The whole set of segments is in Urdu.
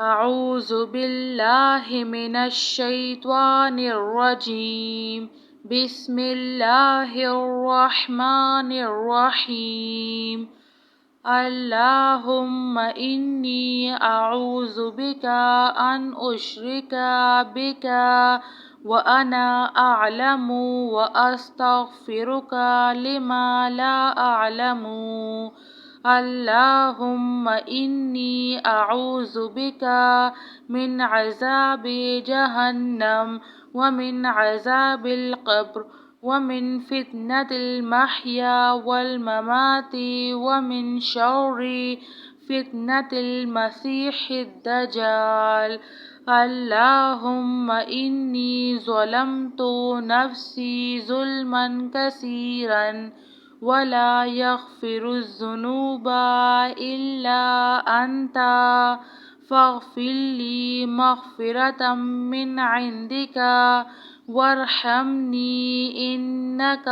أعوذ بالله من الشيطان الرجيم. بسم الله الرحمن الرحيم. اللهم إني أعوذ بك أن أشرك بك وأنا أعلم وأستغفرك لما لا أعلم. اللهم إني أعوذ بك من عذاب جهنم ومن عذاب القبر ومن فتنة المحيا والممات ومن شر فتنة المسيح الدجال. اللهم إني ظلمت نفسي ظلما كثيرا ولا يغفر الذنوب إلا أنت فاغفر لي مغفرة من عندك وارحمني إنك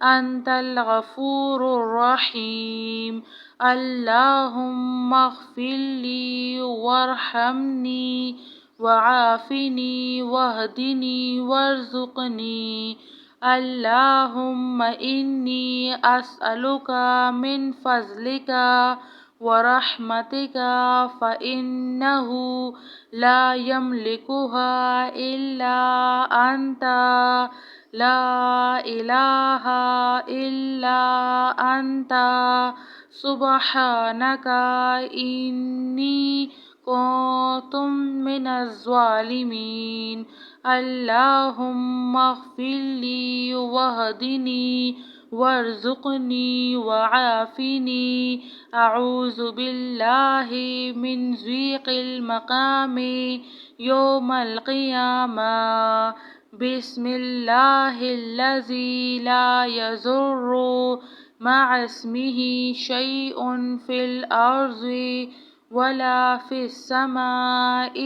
أنت الغفور الرحيم. اللهم اغفر لي وارحمني وعافني واهدني وارزقني. اللهم إني أسألك من فضلك ورحمتك فإنه لا يملكها إلا أنت. لا إله إلا أنت سبحانك إني كنت من الظالمين. اللهم اغفر لي واهدني وارزقني وعافني. أعوذ بالله من ضيق المقام يوم القيامة. بسم الله الذي لا يضر مع اسمه شيء في الأرض ولا في السماء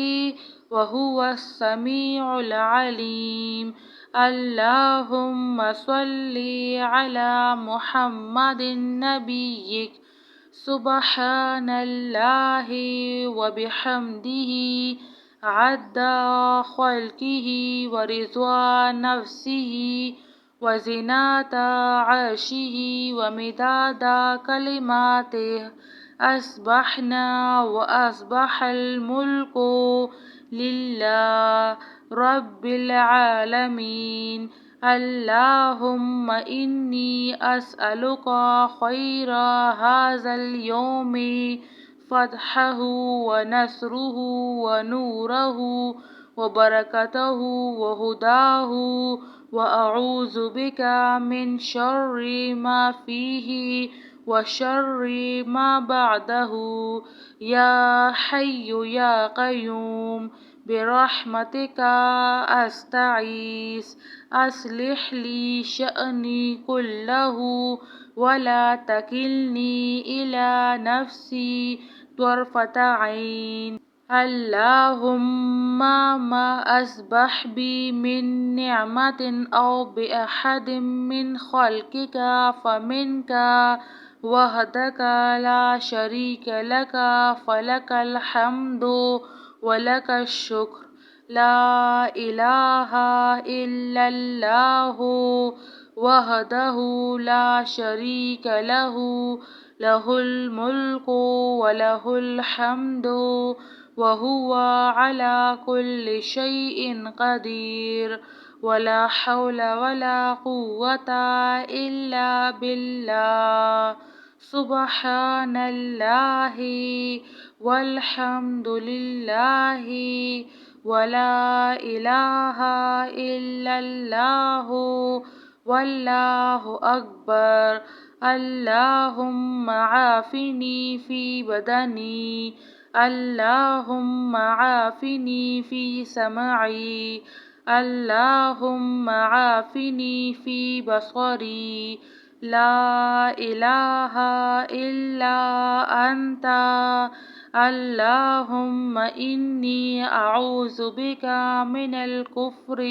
وهو السميع العليم. اللهم صل على محمد نبيك. سبحان الله وبحمده عد خلقه ورضا نفسه وزنة عرشه ومداد كلماته. أصبحنا وأصبح الملك لله رب العالمين. اللهم إني أسألك خير هذا اليوم فتحه ونصره ونوره وبركته وهداه وأعوذ بك من شر ما فيه وشر ما بعده. يا حي يا قيوم برحمتك أستغيث. أصلح لي شأني كله ولا تكلني إلى نفسي طرفة عين. اللهم ما أصبح بي من نعمة أو بأحد من خلقك فمنك وحدك لا شريك لك فلك الحمد ولك الشكر. لا إله إلا الله وحده لا شريك له له الملك وله الحمد وهو على كل شيء قدير. ولا حول ولا قوة إلا بالله. سبحان الله والحمد لله ولا إله إلا الله والله أكبر. اللهم عافني في بدني. اللهم عافني في سمعي. اللهم عافني في بصري. لا إله إلا أنت. اللهم إني أعوذ بك من الكفر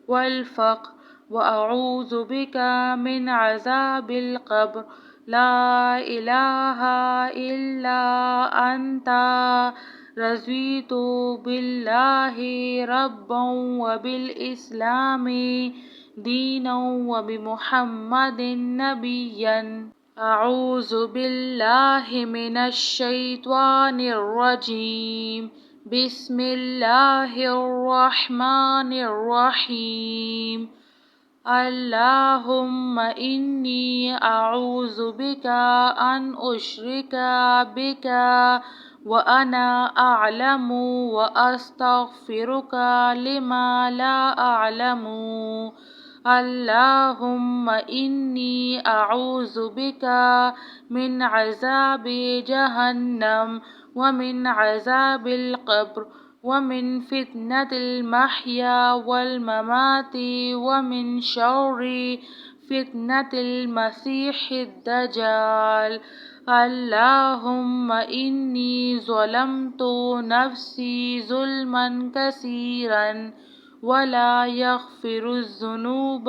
والفقر وأعوذ بك من عذاب القبر. لا إله إلا أنت. رضيت بالله ربا وبالإسلام دينا وبمحمد نبيا. أعوذ بالله من الشيطان الرجيم. بسم الله الرحمن الرحيم. اللهم إني أعوذ بك أن أشرك بك وأنا أعلم وأستغفرك لما لا أعلم. اللهم إني أعوذ بك من عذاب جهنم ومن عذاب القبر ومن فتنة المحيا والممات ومن شر فتنة المسيح الدجال. اللهم إني ظلمت نفسي ظلما كثيرا ولا يغفر الذنوب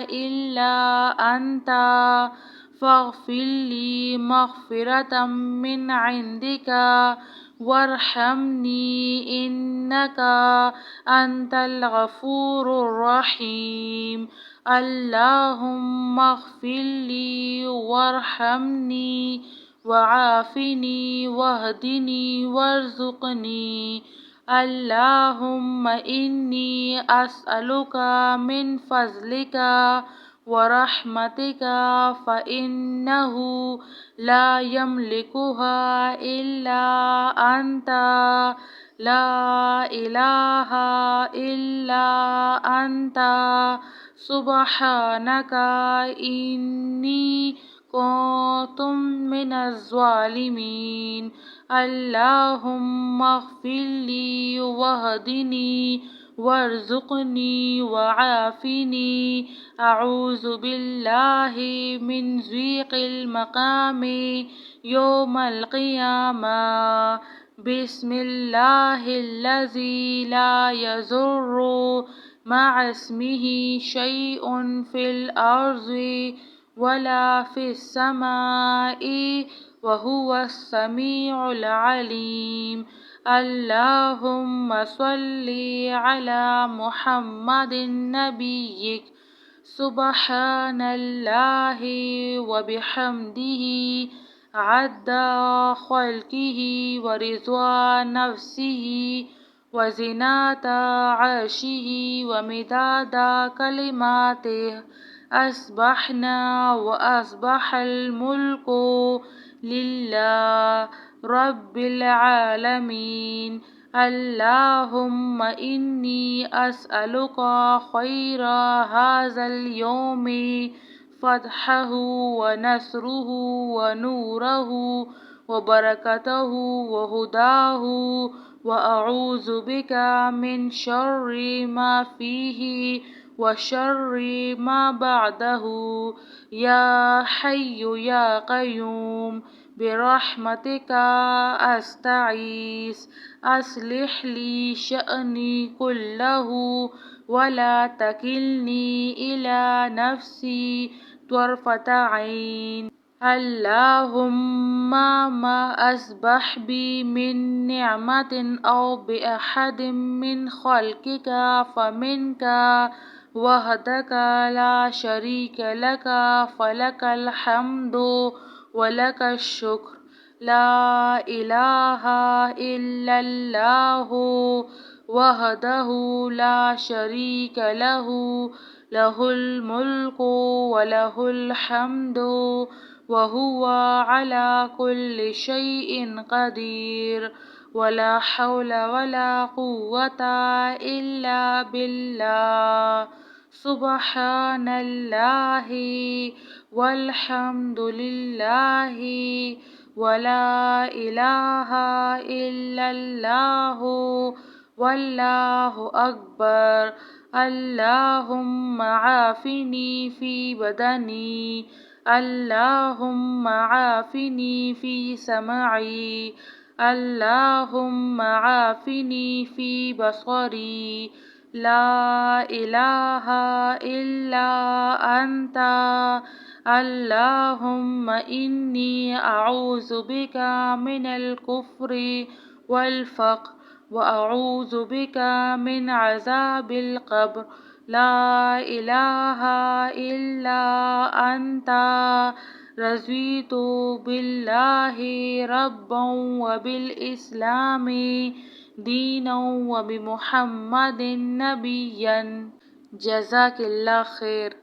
إلا أنت فاغفر لي مغفرة من عندك وارحمني إنك أنت الغفور الرحيم. اللهم اغفر لي وارحمني وعافني واهدني وارزقني. اللهم إني أسألك من فضلك ورحمتك فإنه لا يملكها إلا أنت. لا إله إلا أنت سبحانك إني كنت من الظالمين. اللهم اغفر لي واهدني وارزقني وعافني. أعوذ بالله من ضيق المقام يوم القيامة. بسم الله الذي لا يضر مع اسمه شيء في الأرض ولا في السماء وهو السميع العليم. اللهم صل على محمد نبيك. سبحان الله وبحمده عد خلقه ورضا نفسه وزنة عرشه ومداد كلماته. أصبحنا وأصبح الملك لله رب العالمين. اللهم إني أسألك خير هذا اليوم فتحه ونصره ونوره وبركته وهداه وأعوذ بك من شر ما فيه وشر ما بعده. يا حي يا قيوم برحمتك أستغيث. أصلح لي شأني كله ولا تكلني إلى نفسي طرفة عين. اللهم ما أصبح بي من نعمة أو بأحد من خلقك فمنك وحدك لا شريك لك فلك الحمد ولك الشكر. لا إله إلا الله وحده لا شريك له له الملك وله الحمد وهو على كل شيء قدير. ولا حول ولا قوة إلا بالله. سبحان الله والحمد لله ولا إله إلا الله والله أكبر. اللهم عافني في بدني. اللهم عافني في سمعي. اللهم عافني في بصري. لا إله إلا أنت. اللهم إني أعوذ بك من الكفر والفقر وأعوذ بك من عذاب القبر لا إله إلا أنت رضيت بالله ربا وبالإسلام دينا وبمحمد نبيا. جزاك الله خير.